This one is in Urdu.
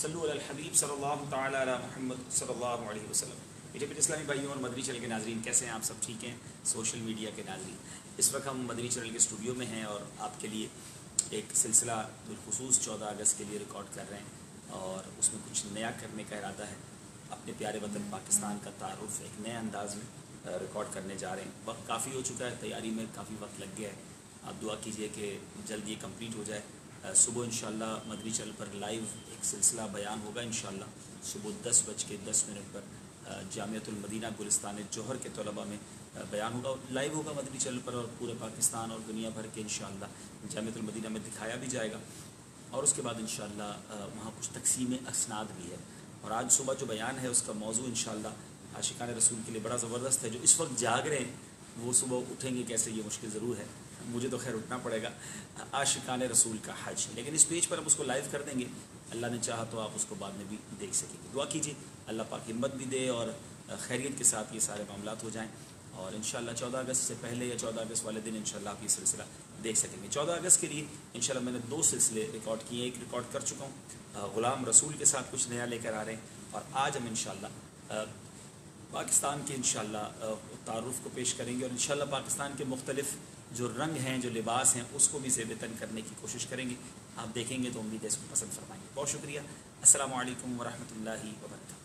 صلو علی الحبیب صلی اللہ تعالی علی محمد صلی اللہ علیہ وسلم۔ میٹھے پیارے اسلامی بھائیوں اور مدنی چینل کے ناظرین، کیسے ہیں آپ؟ سب ٹھیک ہیں؟ سوشل میڈیا کے ناظرین، اس وقت ہم مدنی چینل کے اسٹوڈیو میں ہیں اور آپ کے لیے ایک سلسلہ بالخصوص 14 اگست کے لیے ریکارڈ کر رہے ہیں، اور اس میں کچھ نیا کرنے کا ارادہ ہے۔ اپنے پیارے وطن پاکستان کا تعارف ایک نئے انداز میں ریکارڈ کرنے جا رہے ہیں۔ وقت کافی ہو چکا ہے، تیاری میں کافی وقت لگ گیا ہے۔ آپ دعا کیجئے کہ جلد یہ کمپلیٹ ہو جائے۔ صبح انشاءاللہ مدنی چینل پر لائیو ایک سلسلہ بیان ہوگا انشاءاللہ صبح 10:10 پر جامعۃ المدینہ گلستان جوہر کے طلباء میں بیان ہوگا، لائیو ہوگا مدنی چینل پر، اور پورے پاکستان اور دنیا بھر کے انشاءاللہ جامعۃ المدینہ میں دکھایا بھی جائے گا۔ اور اس کے بعد انشاءاللہ وہاں کچھ تقسیم اسناد بھی ہے۔ اور آج صبح جو بیان ہے اس کا موضوع انشاءاللہ عاشقان رسول کے لیے بڑا زبردست ہے۔ جو اس وقت جاگ رہے ہیں وہ صبح اٹھیں گے کیسے، یہ مشکل ضرور ہے، مجھے تو خیر اٹھنا پڑے گا۔ عاشقان رسول کا حج، لیکن اس پیج پر ہم اس کو لائیو کر دیں گے، اللہ نے چاہا تو آپ اس کو بعد میں بھی دیکھ سکیں گے۔ دعا کیجیے اللہ پاک ہمت بھی دے اور خیریت کے ساتھ یہ سارے معاملات ہو جائیں، اور انشاءاللہ 14 اگست سے پہلے یا 14 اگست والے دن انشاءاللہ آپ یہ سلسلہ دیکھ سکیں گے۔ 14 اگست کے لیے انشاءاللہ میں نے 2 سلسلے ریکارڈ کیے ہیں۔ ایک ریکارڈ کر چکا ہوں، غلام رسول کے ساتھ کچھ نیا لے کر آ رہے ہیں، اور آج ہم انشاءاللہ پاکستان کے انشاءاللہ تعارف کو پیش کریں گے، اور انشاءاللہ پاکستان کے مختلف جو رنگ ہیں، جو لباس ہیں، اس کو بھی زیب تن کرنے کی کوشش کریں گے۔ آپ دیکھیں گے تو امید ہے اس کو پسند فرمائیں گے۔ بہت شکریہ۔ السلام علیکم ورحمۃ اللہ وبرکاتہ۔